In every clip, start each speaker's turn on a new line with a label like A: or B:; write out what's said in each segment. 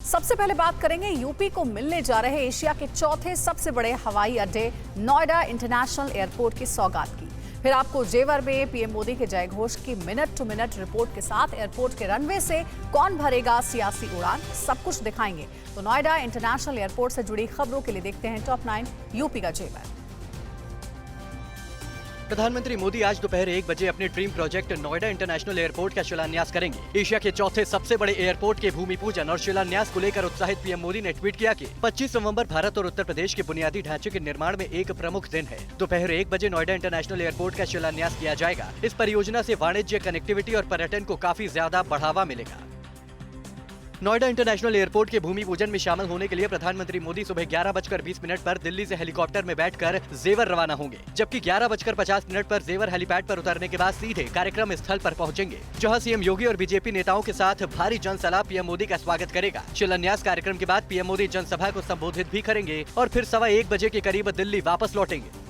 A: सबसे पहले बात करेंगे यूपी को मिलने जा रहे एशिया के चौथे सबसे बड़े हवाई अड्डे नोएडा इंटरनेशनल एयरपोर्ट की सौगात की। फिर आपको जेवर में पीएम मोदी के जयघोष की मिनट टू मिनट रिपोर्ट के साथ एयरपोर्ट के रनवे से कौन भरेगा सियासी उड़ान, सब कुछ दिखाएंगे। तो नोएडा इंटरनेशनल एयरपोर्ट से जुड़ी खबरों के लिए देखते हैं टॉप 9 यूपी का जेवर।
B: प्रधानमंत्री मोदी आज दोपहर 1 बजे अपने dream project Noida international airport का शिलान्यास करेंगे। एशिया के चौथे सबसे बड़े एयरपोर्ट के भूमि पूजन और शिलान्यास को लेकर उत्साहित पीएम मोदी ने ट्वीट किया कि 25 नवंबर भारत और उत्तर प्रदेश के बुनियादी ढांचे के निर्माण में एक प्रमुख दिन है। दोपहर 1 बजे नोएडा इंटरनेशनल एयरपोर्ट का शिलान्यास किया जाएगा। इस परियोजना से वाणिज्य, कनेक्टिविटी और पर्यटन को काफी ज्यादा बढ़ावा मिलेगा। नोएडा इंटरनेशनल एयरपोर्ट के भूमि पूजन में शामिल होने के लिए प्रधानमंत्री मोदी सुबह 11:20 पर दिल्ली से हेलीकॉप्टर में बैठकर जेवर रवाना होंगे, जबकि 11:50 पर जेवर हेलीपैड पर उतरने के बाद सीधे कार्यक्रम स्थल पर पहुंचेंगे, जहां सीएम योगी और बीजेपी नेताओं के साथ भारी जनसभा पीएम मोदी का स्वागत करेगा। शिलान्यास कार्यक्रम के बाद पीएम मोदी जनसभा को संबोधित भी करेंगे और फिर 1:15 बजे के करीब दिल्ली वापस लौटेंगे।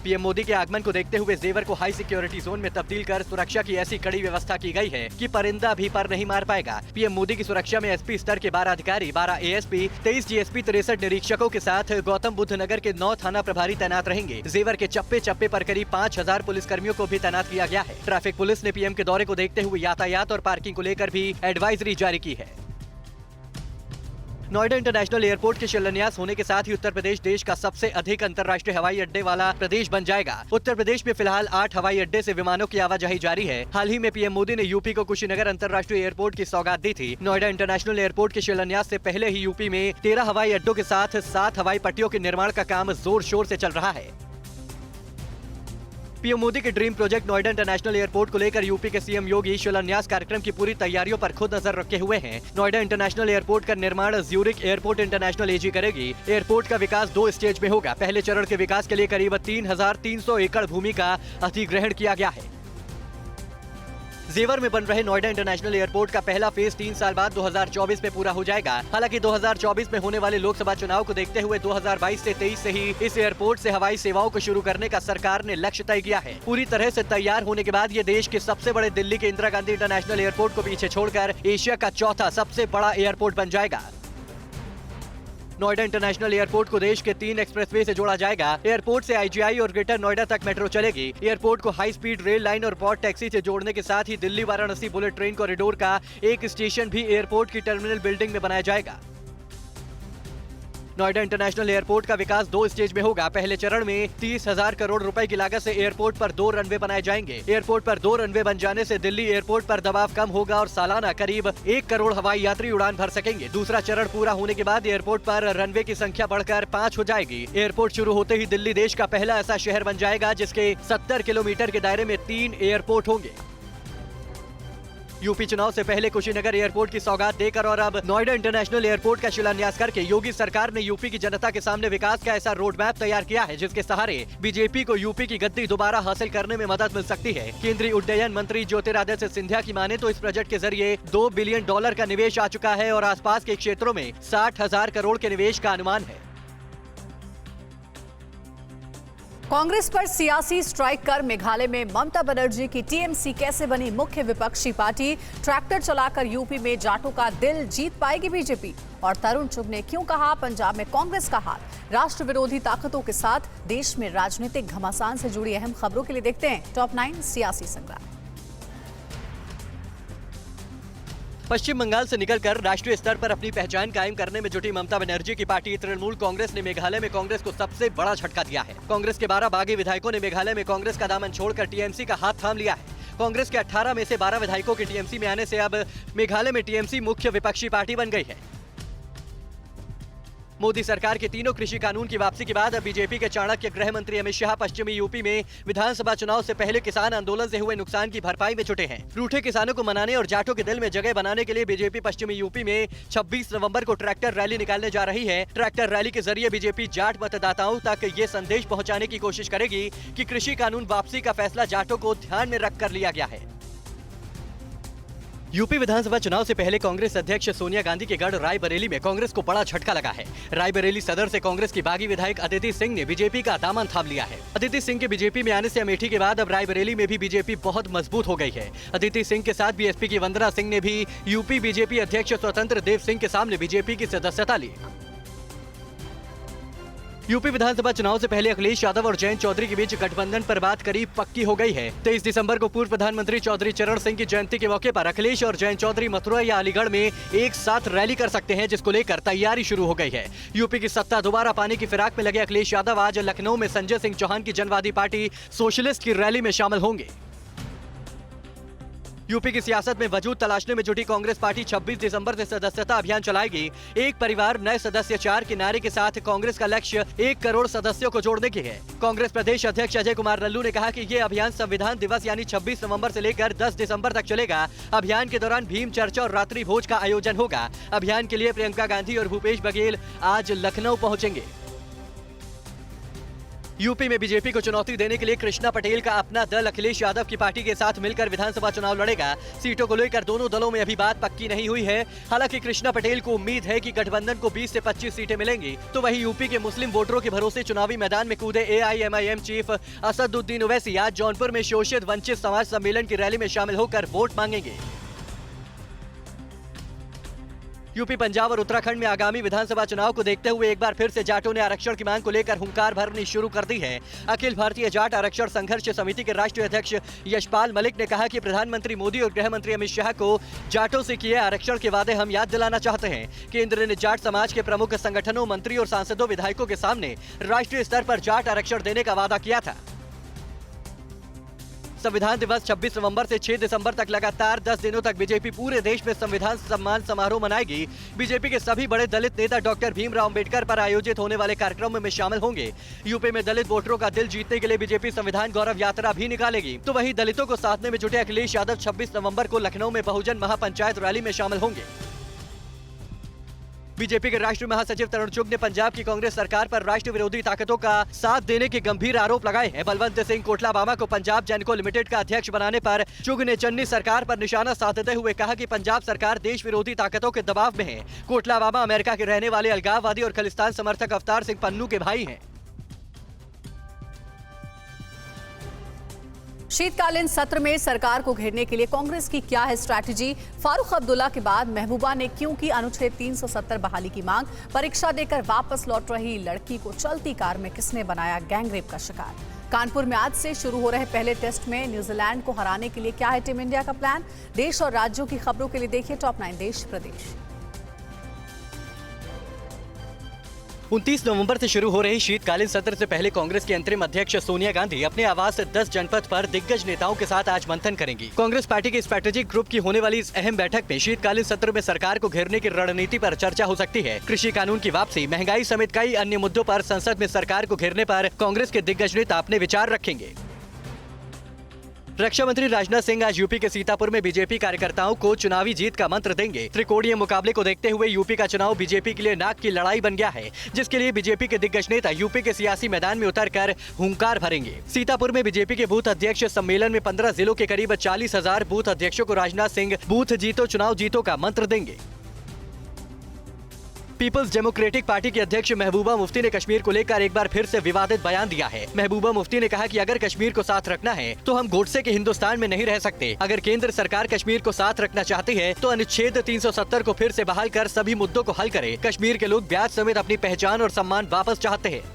B: पीएम मोदी के आगमन को देखते हुए जेवर को हाई सिक्योरिटी जोन में तब्दील कर सुरक्षा की ऐसी कड़ी व्यवस्था की गई है कि परिंदा भी पर नहीं मार पाएगा। पीएम मोदी की सुरक्षा में एसपी स्तर के 12 अधिकारी, 12 एएसपी, 23 जीएसपी, 63 निरीक्षकों के साथ गौतम बुद्ध नगर के 9 थाना प्रभारी तैनात रहेंगे। जेवर के चप्पे चप्पे पर करीब 5000 पुलिसकर्मियों को भी तैनात किया गया है। ट्रैफिक पुलिस ने पीएम के दौरे को देखते हुए यातायात और पार्किंग को लेकर भी एडवाइजरी जारी की है। नोएडा इंटरनेशनल एयरपोर्ट के शिलान्यास होने के साथ ही उत्तर प्रदेश देश का सबसे अधिक अंतर्राष्ट्रीय हवाई अड्डे वाला प्रदेश बन जाएगा। उत्तर प्रदेश में फिलहाल 8 हवाई अड्डे से विमानों की आवाजाही जारी है। हाल ही में पीएम मोदी ने यूपी को कुशीनगर अंतर्राष्ट्रीय एयरपोर्ट की सौगात दी थी। नोएडा इंटरनेशनल एयरपोर्ट के शिलान्यास से पहले ही यूपी में 13 हवाई अड्डों के साथ 7 हवाई पट्टियों के निर्माण का काम जोर शोर से चल रहा है। पीएम मोदी के dream project Noida international airport को लेकर यूपी के सीएम योगी शिलान्यास कार्यक्रम की पूरी तैयारियों पर खुद नजर रखे हुए हैं। नोएडा इंटरनेशनल एयरपोर्ट का निर्माण ज्यूरिक एयरपोर्ट इंटरनेशनल एजी करेगी। एयरपोर्ट का विकास 2 स्टेज में होगा। पहले चरण के विकास के लिए करीब 3300 एकड़ भूमि का अधिग्रहण किया गया है। जेवर में बन रहे नोएडा इंटरनेशनल एयरपोर्ट का पहला फेज 3 साल बाद 2024 में पूरा हो जाएगा। हालांकि 2024 में होने वाले लोकसभा चुनाव को देखते हुए 2022 से 23 से ही इस एयरपोर्ट से हवाई सेवाओं को शुरू करने का सरकार ने लक्ष्य तय किया है। पूरी तरह से तैयार होने के बाद ये देश के सबसे बड़े दिल्ली के इंदिरा गांधी इंटरनेशनल एयरपोर्ट को पीछे छोड़कर एशिया का चौथा सबसे बड़ा एयरपोर्ट बन जाएगा। नोएडा इंटरनेशनल एयरपोर्ट को देश के 3 एक्सप्रेसवे से जोड़ा जाएगा। एयरपोर्ट से आईजीआई और ग्रेटर नोएडा तक मेट्रो चलेगी। एयरपोर्ट को हाई स्पीड रेल लाइन और पॉड टैक्सी से जोड़ने के साथ ही Delhi Varanasi bullet train corridor का एक स्टेशन भी एयरपोर्ट की टर्मिनल बिल्डिंग में बनाया जाएगा। नोएडा इंटरनेशनल एयरपोर्ट का विकास 2 स्टेज में होगा। पहले चरण में 30,000 करोड़ रुपए की लागत से एयरपोर्ट पर 2 रनवे बनाए जाएंगे। एयरपोर्ट पर 2 रनवे बन जाने से दिल्ली एयरपोर्ट पर दबाव कम होगा और सालाना करीब 1 करोड़ हवाई यात्री उड़ान भर सकेंगे। दूसरा चरण पूरा होने के बाद एयरपोर्ट पर रनवे की संख्या बढ़कर 5 हो जाएगी। एयरपोर्ट शुरू होते ही दिल्ली देश का पहला ऐसा शहर बन जाएगा जिसके 70 किलोमीटर के दायरे में 3 एयरपोर्ट होंगे। यूपी चुनाव से पहले कुशीनगर एयरपोर्ट की सौगात देकर और अब नोएडा इंटरनेशनल एयरपोर्ट का शिलान्यास करके योगी सरकार ने यूपी की जनता के सामने विकास का ऐसा रोड मैप तैयार किया है जिसके सहारे बीजेपी को यूपी की गद्दी दोबारा हासिल करने में मदद मिल सकती है। केंद्रीय उड्डयन मंत्री ज्योतिरादित्य सिंधिया की माने तो इस प्रोजेक्ट के जरिए $2 बिलियन का निवेश आ चुका है और आसपास के क्षेत्रों में 60,000 करोड़ के निवेश का अनुमान है।
A: कांग्रेस पर सियासी स्ट्राइक कर मेघालय में ममता बनर्जी की टीएमसी कैसे बनी मुख्य विपक्षी पार्टी? ट्रैक्टर चलाकर यूपी में जाटों का दिल जीत पाएगी बीजेपी? और तरुण चुग ने क्यों कहा पंजाब में कांग्रेस का हाथ? राष्ट्र विरोधी ताकतों के साथ देश में राजनीतिक घमासान से जुड़ी अहम खबरों के लिए देखते हैं टॉप 9 सियासी संग्राम।
B: पश्चिम बंगाल से निकलकर राष्ट्रीय स्तर पर अपनी पहचान कायम करने में जुटी ममता बनर्जी की पार्टी तृणमूल कांग्रेस ने मेघालय में कांग्रेस को सबसे बड़ा झटका दिया है। कांग्रेस के 12 बागी विधायकों ने मेघालय में कांग्रेस का दामन छोड़कर टीएमसी का हाथ थाम लिया है। कांग्रेस के 18 में से 12 विधायकों के टीएमसी में आने से अब मेघालय में टीएमसी मुख्य विपक्षी पार्टी बन गई है। मोदी सरकार के तीनों कृषि कानून की वापसी के बाद अब बीजेपी के चाणक्य गृह मंत्री अमित शाह पश्चिमी यूपी में विधानसभा चुनाव से पहले किसान आंदोलन से हुए नुकसान की भरपाई में जुटे हैं। रूठे किसानों को मनाने और जाटों के दिल में जगह बनाने के लिए बीजेपी पश्चिमी यूपी में 26 नवंबर को ट्रैक्टर रैली निकालने जा रही है। ट्रैक्टर रैली के जरिए बीजेपी जाट मतदाताओं तक ये संदेश पहुँचाने की कोशिश करेगी कि कृषि कानून वापसी का फैसला जाटों को ध्यान में रख कर लिया गया है। यूपी विधानसभा चुनाव से पहले कांग्रेस अध्यक्ष सोनिया गांधी के गढ़ रायबरेली में कांग्रेस को बड़ा झटका लगा है। रायबरेली सदर से कांग्रेस की बागी विधायक अदिति सिंह ने बीजेपी का दामन थाम लिया है। अदिति सिंह के बीजेपी में आने से अमेठी के बाद अब रायबरेली में भी बीजेपी बहुत मजबूत हो गई है। अदिति सिंह के साथ बीएसपी की वंदना सिंह ने भी यूपी बीजेपी अध्यक्ष स्वतंत्र देव सिंह के सामने बीजेपी की सदस्यता ली। यूपी विधानसभा चुनाव से पहले अखिलेश यादव और जयंत चौधरी के बीच गठबंधन पर बात करीब पक्की हो गई है। 23 दिसंबर को पूर्व प्रधानमंत्री चौधरी चरण सिंह की जयंती के मौके पर अखिलेश और जयंत चौधरी मथुरा या अलीगढ़ में एक साथ रैली कर सकते हैं, जिसको लेकर तैयारी शुरू हो गई है। यूपी की सत्ता दोबारा पाने की फिराक में लगे अखिलेश यादव आज लखनऊ में संजय सिंह चौहान की जनवादी पार्टी सोशलिस्ट की रैली में शामिल होंगे। यूपी की सियासत में वजूद तलाशने में जुटी कांग्रेस पार्टी 26 दिसंबर से सदस्यता अभियान चलाएगी। एक परिवार नए सदस्य 4 के नारे के साथ कांग्रेस का लक्ष्य 1 करोड़ सदस्यों को जोड़ने की है। कांग्रेस प्रदेश अध्यक्ष अजय कुमार लल्लू ने कहा कि ये अभियान संविधान दिवस यानी 26 नवंबर से लेकर 10 दिसंबर तक चलेगा। अभियान के दौरान भीम चर्चा और रात्रि भोज का आयोजन होगा। अभियान के लिए प्रियंका गांधी और भूपेश बघेल आज लखनऊ पहुंचेंगे। यूपी में बीजेपी को चुनौती देने के लिए कृष्णा पटेल का अपना दल अखिलेश यादव की पार्टी के साथ मिलकर विधानसभा चुनाव लड़ेगा। सीटों को लेकर दोनों दलों में अभी बात पक्की नहीं हुई है। हालांकि कृष्णा पटेल को उम्मीद है कि गठबंधन को 20 से 25 सीटें मिलेंगी। तो वहीं यूपी के मुस्लिम वोटरों के भरोसे चुनावी मैदान में कूदे AIMIM चीफ असदुद्दीन ओवैसी आज जौनपुर में शोषित वंचित समाज सम्मेलन की रैली में शामिल होकर वोट मांगेंगे। यूपी, पंजाब और उत्तराखंड में आगामी विधानसभा चुनाव को देखते हुए एक बार फिर से जाटों ने आरक्षण की मांग को लेकर हुंकार भरनी शुरू कर दी है। अखिल भारतीय जाट आरक्षण संघर्ष समिति के राष्ट्रीय अध्यक्ष यशपाल मलिक ने कहा कि प्रधानमंत्री मोदी और गृह मंत्री अमित शाह को जाटों से किए आरक्षण के वादे हम याद दिलाना चाहते हैं। केंद्र ने जाट समाज के प्रमुख संगठनों, मंत्री और सांसदों, विधायकों के सामने राष्ट्रीय स्तर पर जाट आरक्षण देने का वादा किया था। संविधान दिवस 26 नवंबर से 6 दिसंबर तक लगातार 10 दिनों तक बीजेपी पूरे देश में संविधान सम्मान समारोह मनाएगी। बीजेपी के सभी बड़े दलित नेता डॉक्टर भीमराव अंबेडकर पर आयोजित होने वाले कार्यक्रमों में शामिल होंगे। यूपी में दलित वोटरों का दिल जीतने के लिए बीजेपी संविधान गौरव यात्रा भी निकालेगी। तो वहीं दलितों को साधने में जुटे अखिलेश यादव 26 नवंबर को लखनऊ में बहुजन महापंचायत रैली में शामिल होंगे। बीजेपी के राष्ट्रीय महासचिव तरुण चुग ने पंजाब की कांग्रेस सरकार पर राष्ट्र विरोधी ताकतों का साथ देने के गंभीर आरोप लगाए हैं। बलवंत सिंह कोटलाबामा को पंजाब जेनको लिमिटेड का अध्यक्ष बनाने पर चुग ने चन्नी सरकार पर निशाना साधते हुए कहा कि पंजाब सरकार देश विरोधी ताकतों के दबाव में है। कोटलाबामा अमेरिका के रहने वाले अलगाववादी और खालिस्तान समर्थक अवतार सिंह पन्नू के भाई हैं।
A: शीतकालीन सत्र में सरकार को घेरने के लिए कांग्रेस की क्या है स्ट्रैटेजी? फारूक अब्दुल्ला के बाद महबूबा ने क्यों की अनुच्छेद 370 बहाली की मांग? परीक्षा देकर वापस लौट रही लड़की को चलती कार में किसने बनाया गैंगरेप का शिकार? कानपुर में आज से शुरू हो रहे पहले टेस्ट में न्यूजीलैंड को हराने के लिए क्या है टीम इंडिया का प्लान? देश और राज्यों की खबरों के लिए देखिए टॉप 9 देश प्रदेश।
B: 29 नवंबर से शुरू हो रहे शीतकालीन सत्र से पहले कांग्रेस की अंतरिम अध्यक्ष सोनिया गांधी अपने आवास 10 जनपद पर दिग्गज नेताओं के साथ आज मंथन करेंगी। कांग्रेस पार्टी के स्ट्रैटेजिक ग्रुप की होने वाली इस अहम बैठक में शीतकालीन सत्र में सरकार को घेरने की रणनीति पर चर्चा हो सकती है। कृषि कानून की वापसी, महंगाई समेत कई अन्य मुद्दों पर संसद में सरकार को घेरने पर कांग्रेस के दिग्गज नेता अपने विचार रखेंगे। रक्षा मंत्री राजनाथ सिंह आज यूपी के सीतापुर में बीजेपी कार्यकर्ताओं को चुनावी जीत का मंत्र देंगे। त्रिकोणीय मुकाबले को देखते हुए यूपी का चुनाव बीजेपी के लिए नाक की लड़ाई बन गया है, जिसके लिए बीजेपी के दिग्गज नेता यूपी के सियासी मैदान में उतरकर हुंकार भरेंगे। सीतापुर में बीजेपी के बूथ अध्यक्ष सम्मेलन में 15 जिलों के करीब 40,000 बूथ अध्यक्षों को राजनाथ सिंह बूथ जीतो चुनाव जीतो का मंत्र देंगे। पीपल्स डेमोक्रेटिक पार्टी की अध्यक्ष महबूबा मुफ्ती ने कश्मीर को लेकर एक बार फिर से विवादित बयान दिया है। महबूबा मुफ्ती ने कहा कि अगर कश्मीर को साथ रखना है तो हम गोडसे के हिंदुस्तान में नहीं रह सकते। अगर केंद्र सरकार कश्मीर को साथ रखना चाहती है तो अनुच्छेद 370 को फिर से बहाल कर सभी मुद्दों को हल करे। कश्मीर के लोग ब्याज समेत अपनी पहचान और सम्मान वापस चाहते हैं।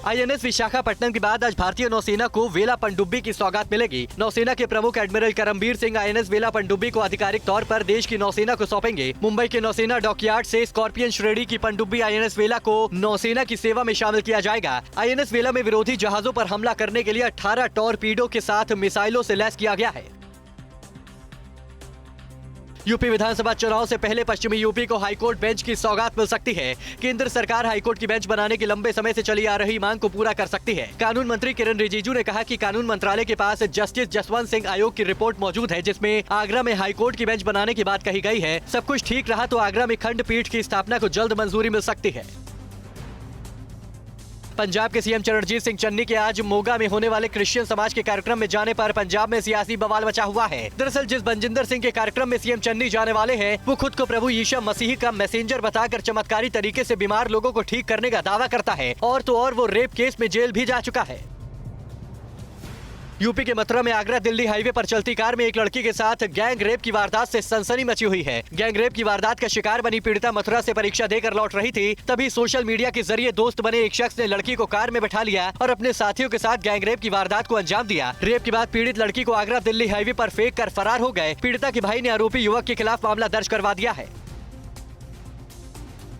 B: INS विशाखापट्टनम के बाद आज भारतीय नौसेना को वेला पनडुब्बी की सौगात मिलेगी। नौसेना के प्रमुख एडमिरल करमबीर सिंह INS वेला पनडुब्बी को आधिकारिक तौर पर देश की नौसेना को सौंपेंगे। मुंबई के नौसेना डॉकयार्ड से स्कॉर्पियन श्रेणी की पनडुब्बी INS वेला को नौसेना की सेवा में शामिल किया जाएगा। INS वेला में विरोधी जहाजों पर हमला करने के लिए 18 टॉरपीडो के साथ मिसाइलों से लैस किया गया है। यूपी विधानसभा चुनाव से पहले पश्चिमी यूपी को हाईकोर्ट बेंच की सौगात मिल सकती है। केंद्र सरकार हाईकोर्ट की बेंच बनाने की लंबे समय से चली आ रही मांग को पूरा कर सकती है। कानून मंत्री किरण रिजिजू ने कहा कि कानून मंत्रालय के पास जस्टिस जसवंत सिंह आयोग की रिपोर्ट मौजूद है, जिसमें आगरा में हाईकोर्ट की बेंच बनाने की बात कही गई है। सब कुछ ठीक रहा तो आगरा में खंडपीठ की स्थापना को जल्द मंजूरी मिल सकती है। पंजाब के सीएम चरणजीत सिंह चन्नी के आज मोगा में होने वाले क्रिश्चियन समाज के कार्यक्रम में जाने पर पंजाब में सियासी बवाल मचा हुआ है। दरअसल जिस बनजिंदर सिंह के कार्यक्रम में सीएम चन्नी जाने वाले हैं, वो खुद को प्रभु यीशु मसीह का मैसेंजर बताकर चमत्कारी तरीके से बीमार लोगों को ठीक करने का दावा करता है। और तो और वो रेप केस में जेल भी जा चुका है। यूपी के मथुरा में आगरा दिल्ली हाईवे पर चलती कार में एक लड़की के साथ गैंग रेप की वारदात से सनसनी मची हुई है। गैंग रेप की वारदात का शिकार बनी पीड़िता मथुरा से परीक्षा देकर लौट रही थी। तभी सोशल मीडिया के जरिए दोस्त बने एक शख्स ने लड़की को कार में बैठा लिया और अपने साथियों के साथ गैंग रेप की वारदात को अंजाम दिया। रेप के बाद पीड़ित लड़की को आगरा दिल्ली हाईवे पर फेंक कर फरार हो गए। पीड़िता के भाई ने आरोपी युवक के खिलाफ मामला दर्ज करवा दिया है।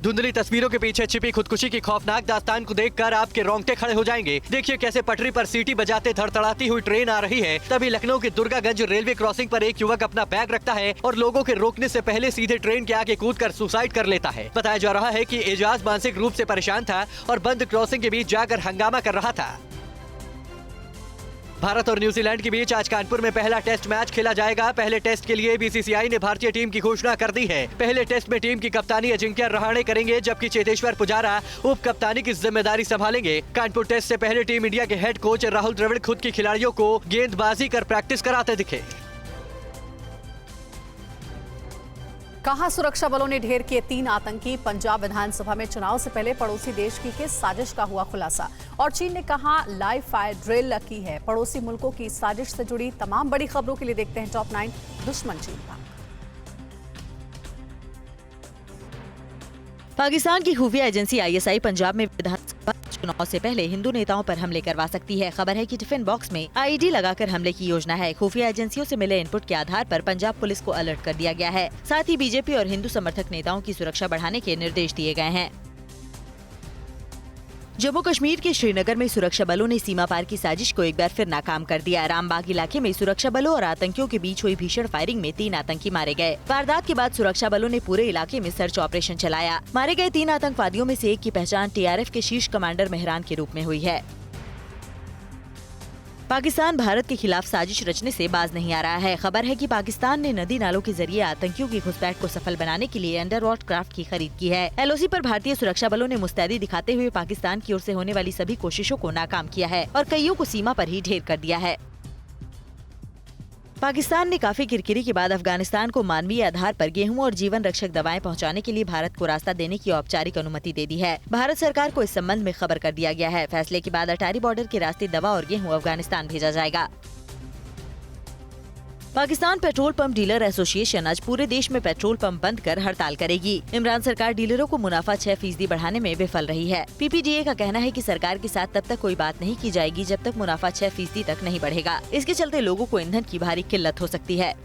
B: धुंधली तस्वीरों के पीछे छिपी खुदकुशी की खौफनाक दास्तान को देखकर आपके रोंगटे खड़े हो जाएंगे। देखिए कैसे पटरी पर सीटी बजाते धड़धड़ाती हुई ट्रेन आ रही है। तभी लखनऊ के दुर्गागंज रेलवे क्रॉसिंग पर एक युवक अपना बैग रखता है और लोगों के रोकने से पहले सीधे ट्रेन के आगे कूदकर सुसाइड कर लेता है। बताया जा रहा है कि एजाज मानसिक रूप से परेशान था और बंद क्रॉसिंग के बीच जाकर हंगामा कर रहा था। भारत और न्यूजीलैंड के बीच आज कानपुर में पहला टेस्ट मैच खेला जाएगा। पहले टेस्ट के लिए बीसीसीआई ने भारतीय टीम की घोषणा कर दी है। पहले टेस्ट में टीम की कप्तानी अजिंक्य रहाणे करेंगे, जबकि चेतेश्वर पुजारा उप कप्तानी की जिम्मेदारी संभालेंगे। कानपुर टेस्ट से पहले टीम इंडिया के हेड कोच राहुल द्रविड़ खुद के खिलाड़ियों को गेंदबाजी कर प्रैक्टिस कराते दिखे।
A: कहां सुरक्षा बलों ने ढेर किए 3 आतंकी। पंजाब विधानसभा में चुनाव से पहले पड़ोसी देश की किस साजिश का हुआ खुलासा। और चीन ने कहां लाइव फायर ड्रिल की है। पड़ोसी मुल्कों की साजिश से जुड़ी तमाम बड़ी खबरों के लिए देखते हैं टॉप 9 दुश्मन चीन का।
C: पाकिस्तान की खुफिया एजेंसी आईएसआई पंजाब में विधानसभा चुनाव से पहले हिंदू नेताओं पर हमले करवा सकती है। खबर है कि टिफिन बॉक्स में आईईडी लगाकर हमले की योजना है। खुफिया एजेंसियों से मिले इनपुट के आधार पर पंजाब पुलिस को अलर्ट कर दिया गया है। साथ ही बीजेपी और हिंदू समर्थक नेताओं की सुरक्षा बढ़ाने के निर्देश दिए गए हैं। जम्मू कश्मीर के श्रीनगर में सुरक्षा बलों ने सीमा पार की साजिश को एक बार फिर नाकाम कर दिया। रामबाग इलाके में सुरक्षा बलों और आतंकियों के बीच हुई भीषण फायरिंग में 3 आतंकी मारे गए। वारदात के बाद सुरक्षा बलों ने पूरे इलाके में सर्च ऑपरेशन चलाया। मारे गए 3 आतंकवादियों में से एक की पहचान टीआरएफ के शीर्ष कमांडर मेहरान के रूप में हुई है। पाकिस्तान भारत के खिलाफ साजिश रचने से बाज नहीं आ रहा है। खबर है कि पाकिस्तान ने नदी नालों के जरिए आतंकियों की घुसपैठ को सफल बनाने के लिए अंडरवाटर क्राफ्ट की खरीद की है। एलओसी पर भारतीय सुरक्षा बलों ने मुस्तैदी दिखाते हुए पाकिस्तान की ओर से होने वाली सभी कोशिशों को नाकाम किया है और कईयों को सीमा पर ही ढेर कर दिया है। पाकिस्तान ने काफी किरकिरी के बाद अफगानिस्तान को मानवीय आधार पर गेहूं और जीवन रक्षक दवाएं पहुंचाने के लिए भारत को रास्ता देने की औपचारिक अनुमति दे दी है। भारत सरकार को इस संबंध में खबर कर दिया गया है। फैसले के बाद अटारी बॉर्डर के रास्ते दवा और गेहूं अफगानिस्तान भेजा जाएगा। Pakistan petrol pump dealer association आज पूरे देश में पेट्रोल पंप बंद कर हड़ताल करेगी। इमरान सरकार डीलरों को मुनाफा 6% बढ़ाने में विफल रही है। पीपीडीए का कहना है कि सरकार के साथ तब तक कोई बात नहीं की जाएगी जब तक मुनाफा 6% तक नहीं बढ़ेगा। इसके चलते लोगों को ईंधन की भारी किल्लत हो सकती है।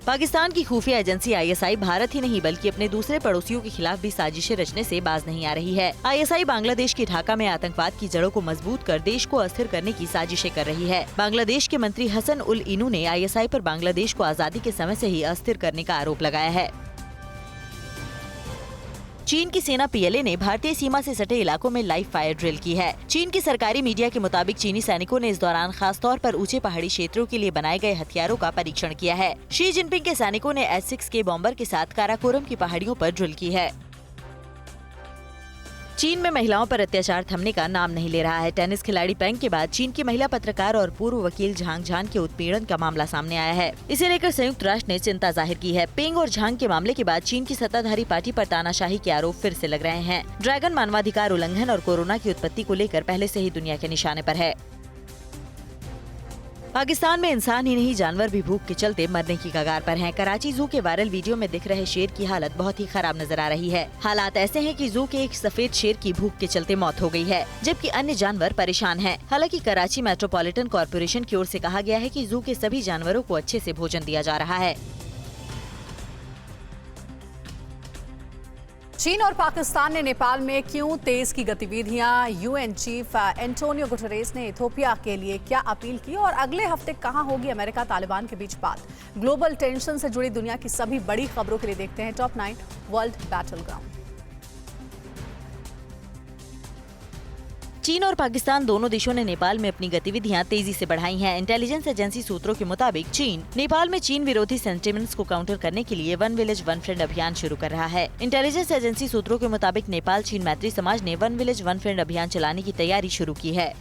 C: पाकिस्तान की खुफिया एजेंसी आईएसआई भारत ही नहीं बल्कि अपने दूसरे पड़ोसियों के खिलाफ भी साजिशें रचने से बाज नहीं आ रही है। आईएसआई बांग्लादेश की ढाका में आतंकवाद की जड़ों को मजबूत कर देश को अस्थिर करने की साजिशें कर रही है। बांग्लादेश के मंत्री हसन उल इनू ने आईएसआई पर बांग्लादेश को आजादी के समय से ही अस्थिर करने का आरोप लगाया है। चीन की सेना पीएलए ने भारतीय सीमा से सटे इलाकों में लाइव फायर ड्रिल की है। चीन की सरकारी मीडिया के मुताबिक चीनी सैनिकों ने इस दौरान खास तौर पर ऊंचे पहाड़ी क्षेत्रों के लिए बनाए गए हथियारों का परीक्षण किया है। शी जिनपिंग के सैनिकों ने S-6 बॉम्बर के साथ काराकोरम की पहाड़ियों पर ड्रिल की है। चीन में महिलाओं पर अत्याचार थमने का नाम नहीं ले रहा है। टेनिस खिलाड़ी पेंग के बाद चीन की महिला पत्रकार और पूर्व वकील झांग झान के उत्पीड़न का मामला सामने आया है। इसे लेकर संयुक्त राष्ट्र ने चिंता जाहिर की है। पेंग और झांग के मामले के बाद चीन की सत्ताधारी पार्टी पर तानाशाही के आरोप फिर से लग रहे हैं। ड्रैगन मानवाधिकार उल्लंघन और कोरोना की उत्पत्ति को लेकर पहले से ही दुनिया के निशाने पर है। पाकिस्तान में इंसान ही नहीं जानवर भी भूख के चलते मरने की कगार पर हैं। कराची जू के वायरल वीडियो में दिख रहे शेर की हालत बहुत ही खराब नजर आ रही है। हालात ऐसे हैं कि जू के एक सफेद शेर की भूख के चलते मौत हो गई है, जबकि अन्य जानवर परेशान हैं। हालांकि कराची मेट्रोपॉलिटन कॉर्पोरेशन की ओर से कहा गया है कि जू के सभी जानवरों को अच्छे से भोजन दिया जा रहा है।
A: चीन और पाकिस्तान ने नेपाल में क्यों तेज की गतिविधियां। यूएन चीफ एंटोनियो गुटेरेस ने इथियोपिया के लिए क्या अपील की और अगले हफ्ते कहां होगी अमेरिका तालिबान के बीच बात। ग्लोबल टेंशन से जुड़ी दुनिया की सभी बड़ी खबरों के लिए देखते हैं टॉप 9 वर्ल्ड बैटल ग्राउंड।
C: चीन और पाकिस्तान दोनों देशों ने नेपाल में अपनी गतिविधियां तेजी से बढ़ाई हैं। इंटेलिजेंस एजेंसी सूत्रों के मुताबिक चीन नेपाल में चीन विरोधी सेंटिमेंट्स को काउंटर करने के लिए वन विलेज वन फ्रेंड अभियान शुरू कर रहा है। इंटेलिजेंस एजेंसी सूत्रों के मुताबिक नेपाल चीन मैत्री समाज ने वन विलेज वन फ्रेंड अभियान चलाने की तैयारी शुरू की है।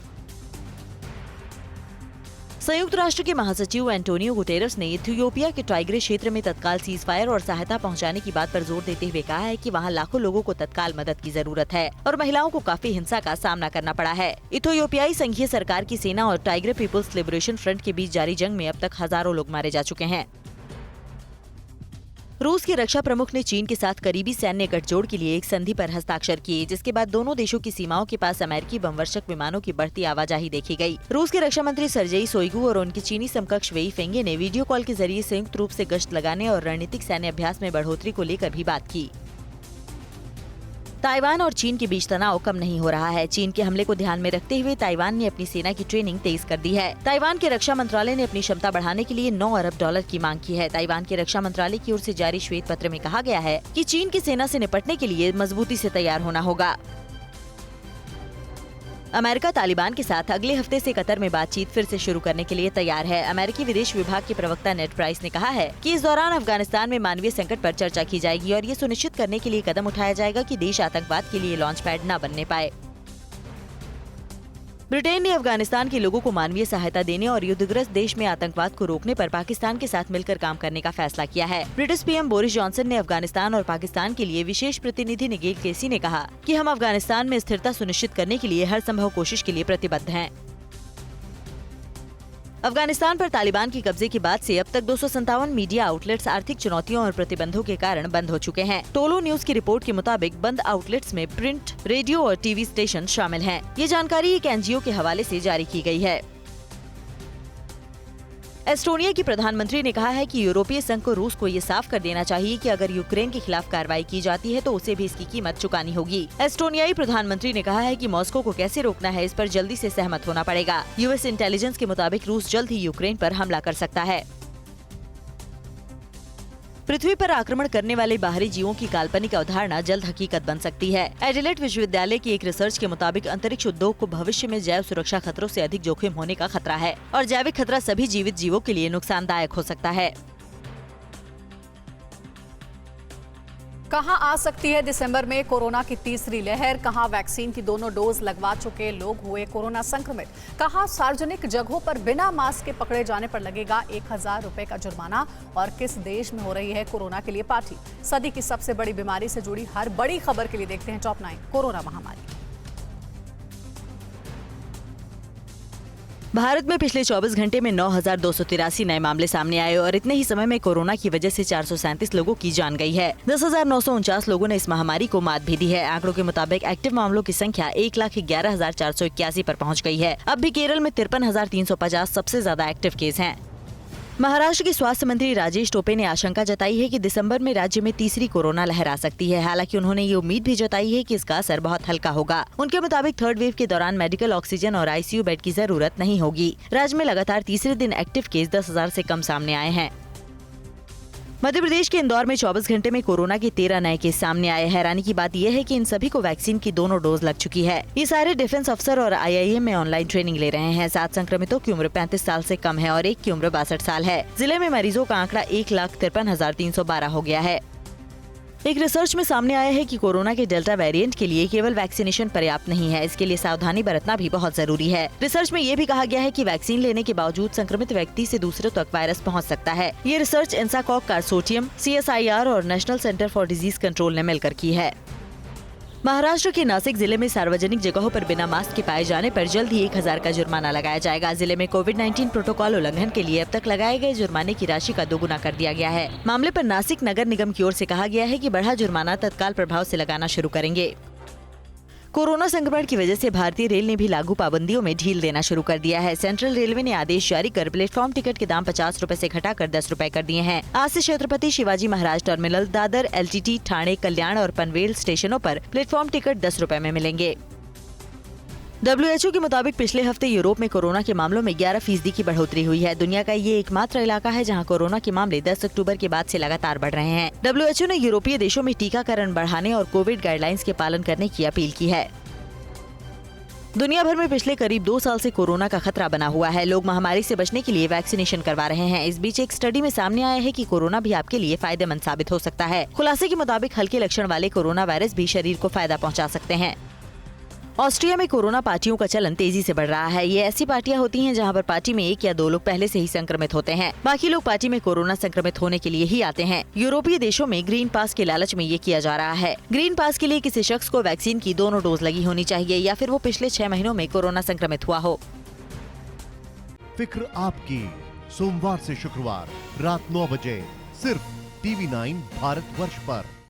C: संयुक्त राष्ट्र के महासचिव एंटोनियो गुटेरेस ने इथियोपिया के टाइग्रे क्षेत्र में तत्काल सीज फायर और सहायता पहुंचाने की बात पर जोर देते हुए कहा है कि वहां लाखों लोगों को तत्काल मदद की जरूरत है और महिलाओं को काफी हिंसा का सामना करना पड़ा है। इथियोपियाई संघीय सरकार की सेना और टाइग्रे पीपुल्स लिबरेशन फ्रंट के बीच जारी जंग में अब तक हजारों लोग मारे जा चुके हैं। रूस के रक्षा प्रमुख ने चीन के साथ करीबी सैन्य गठजोड़ के लिए एक संधि पर हस्ताक्षर किए, जिसके बाद दोनों देशों की सीमाओं के पास अमेरिकी बमवर्षक विमानों की बढ़ती आवाजाही देखी गई। रूस के रक्षा मंत्री सर्जेई शोइगु और उनके चीनी समकक्ष वेई फेंगे ने वीडियो कॉल के जरिए संयुक्त रूप से गश्त लगाने और रणनीतिक सैन्य अभ्यास में बढ़ोतरी को लेकर भी बात की। ताइवान और चीन के बीच तनाव कम नहीं हो रहा है। चीन के हमले को ध्यान में रखते हुए ताइवान ने अपनी सेना की ट्रेनिंग तेज कर दी है। ताइवान के रक्षा मंत्रालय ने अपनी क्षमता बढ़ाने के लिए 9 अरब डॉलर की मांग की है। ताइवान के रक्षा मंत्रालय की ओर से जारी श्वेत पत्र में कहा गया है कि चीन की सेना से निपटने के लिए मजबूती से तैयार होना होगा। अमेरिका तालिबान के साथ अगले हफ्ते से कतर में बातचीत फिर से शुरू करने के लिए तैयार है। अमेरिकी विदेश विभाग के प्रवक्ता नेड प्राइस ने कहा है कि इस दौरान अफगानिस्तान में मानवीय संकट पर चर्चा की जाएगी और ये सुनिश्चित करने के लिए कदम उठाया जाएगा कि देश आतंकवाद के लिए लॉन्च पैड न बनने पाए। ब्रिटेन ने अफगानिस्तान के लोगों को मानवीय सहायता देने और युद्धग्रस्त देश में आतंकवाद को रोकने पर पाकिस्तान के साथ मिलकर काम करने का फैसला किया है। ब्रिटिश पीएम बोरिस जॉनसन ने अफगानिस्तान और पाकिस्तान के लिए विशेष प्रतिनिधि निगेल केसी ने कहा कि हम अफगानिस्तान में स्थिरता सुनिश्चित करने के लिए हर संभव कोशिश के लिए प्रतिबद्ध हैं। अफगानिस्तान पर तालिबान के कब्जे के बाद से अब तक 257 मीडिया आउटलेट्स आर्थिक चुनौतियों और प्रतिबंधों के कारण बंद हो चुके हैं। टोलो न्यूज की रिपोर्ट के मुताबिक बंद आउटलेट्स में प्रिंट, रेडियो और टीवी स्टेशन शामिल हैं। ये जानकारी एक एनजीओ के हवाले से जारी की गई है। एस्टोनिया की प्रधानमंत्री ने कहा है कि यूरोपीय संघ को रूस को ये साफ कर देना चाहिए कि अगर यूक्रेन के खिलाफ कार्रवाई की जाती है तो उसे भी इसकी कीमत चुकानी होगी। एस्टोनियाई प्रधानमंत्री ने कहा है कि मॉस्को को कैसे रोकना है इस पर जल्दी से सहमत होना पड़ेगा। यूएस इंटेलिजेंस के मुताबिक रूस जल्द ही यूक्रेन पर हमला कर सकता है। पृथ्वी पर आक्रमण करने वाले बाहरी जीवों की काल्पनिक अवधारणा जल्द हकीकत बन सकती है। एडिलेड विश्वविद्यालय की एक रिसर्च के मुताबिक अंतरिक्ष उद्योग को भविष्य में जैव सुरक्षा खतरों से अधिक जोखिम होने का खतरा है और जैविक खतरा सभी जीवित जीवों के लिए नुकसानदायक हो सकता है।
A: कहां आ सकती है दिसंबर में कोरोना की तीसरी लहर? कहां वैक्सीन की दोनों डोज लगवा चुके लोग हुए कोरोना संक्रमित? कहां सार्वजनिक जगहों पर बिना मास्क के पकड़े जाने पर लगेगा 1000 रुपए का जुर्माना? और किस देश में हो रही है कोरोना के लिए पार्टी? सदी की सबसे बड़ी बीमारी से जुड़ी हर बड़ी खबर के लिए देखते हैं टॉप 9 कोरोना महामारी।
C: भारत में पिछले 24 घंटे में 9,283 नए मामले सामने आए और इतने ही समय में कोरोना की वजह से 437 लोगों की जान गई है। 10,949 लोगों ने इस महामारी को मात भी दी है। आंकड़ों के मुताबिक एक्टिव मामलों की संख्या 1,11,481 पर पहुंच गई है। अब भी केरल में 53,350 सबसे ज्यादा एक्टिव केस हैं। महाराष्ट्र के स्वास्थ्य मंत्री राजेश टोपे ने आशंका जताई है कि दिसंबर में राज्य में तीसरी कोरोना लहर आ सकती है। हालांकि उन्होंने ये उम्मीद भी जताई है कि इसका असर बहुत हल्का होगा। उनके मुताबिक थर्ड वेव के दौरान मेडिकल ऑक्सीजन और आईसीयू बेड की जरूरत नहीं होगी। राज्य में लगातार तीसरे दिन एक्टिव केस 10,000 से कम सामने आए हैं। मध्य प्रदेश के इंदौर में 24 घंटे में कोरोना के 13 नए केस सामने आए। हैरानी की बात यह है कि इन सभी को वैक्सीन की दोनों डोज लग चुकी है। ये सारे डिफेंस अफसर और आईआईएम में ऑनलाइन ट्रेनिंग ले रहे हैं। 7 संक्रमितों की उम्र 35 साल से कम है और एक की उम्र 62 साल है। जिले में मरीजों का आंकड़ा 1,53,312 हो गया है। एक रिसर्च में सामने आया है कि कोरोना के डेल्टा वेरिएंट के लिए केवल वैक्सीनेशन पर्याप्त नहीं है, इसके लिए सावधानी बरतना भी बहुत जरूरी है। रिसर्च में ये भी कहा गया है कि वैक्सीन लेने के बावजूद संक्रमित व्यक्ति से दूसरे तक वायरस पहुंच सकता है। ये रिसर्च इंसाकॉग कंसोर्टियम, CSIR और national centre for disease control ने मिलकर की है। महाराष्ट्र के नासिक जिले में सार्वजनिक जगहों पर बिना मास्क के पाए जाने पर जल्द ही 1000 का जुर्माना लगाया जाएगा। जिले में कोविड-19 प्रोटोकॉल उल्लंघन के लिए अब तक लगाए गए जुर्माने की राशि का दोगुना कर दिया गया है। मामले पर नासिक नगर निगम की ओर से कहा गया है कि बढ़ा जुर्माना तत्काल प्रभाव से लगाना शुरू करेंगे। कोरोना संक्रमण की वजह से भारतीय रेल ने भी लागू पाबंदियों में ढील देना शुरू कर दिया है। सेंट्रल रेलवे ने आदेश जारी कर प्लेटफॉर्म टिकट के दाम 50 रुपए से घटाकर 10 रुपए कर दिए हैं। आज से छत्रपति शिवाजी महाराज टर्मिनल, दादर, LTT, ठाणे, कल्याण और पनवेल स्टेशनों पर प्लेटफॉर्म टिकट 10 रुपए में मिलेंगे। WHO के मुताबिक पिछले हफ्ते यूरोप में कोरोना के मामलों में 11% की बढ़ोतरी हुई है। दुनिया का ये एकमात्र इलाका है जहां कोरोना के मामले 10 अक्टूबर के बाद से लगातार बढ़ रहे हैं। WHO ने यूरोपीय देशों में टीकाकरण बढ़ाने और कोविड गाइडलाइंस के पालन करने की अपील की है। दुनिया भर में पिछले करीब 2 साल से कोरोना का खतरा बना हुआ है। लोग महामारी से बचने के लिए वैक्सीनेशन करवा रहे हैं। इस बीच एक स्टडी में सामने आया है कि कोरोना भी आपके लिए फायदेमंद साबित हो सकता है। खुलासे के मुताबिक हल्के लक्षण वाले कोरोना वायरस भी शरीर को फायदा पहुंचा सकते हैं। ऑस्ट्रिया में कोरोना पार्टियों का चलन तेजी से बढ़ रहा है। ये ऐसी पार्टियां होती हैं जहां पर पार्टी में 1 या 2 लोग पहले से ही संक्रमित होते हैं। बाकी लोग पार्टी में कोरोना संक्रमित होने के लिए ही आते हैं। यूरोपीय देशों में ग्रीन पास के लालच में ये किया जा रहा है। ग्रीन पास के लिए किसी शख्स को वैक्सीन की दोनों डोज लगी होनी चाहिए या फिर वो पिछले 6 महीनों में कोरोना संक्रमित हुआ हो।
D: फिक्र आपकी, सोमवार से शुक्रवार रात 9 बजे सिर्फ TV9 भारतवर्ष पर।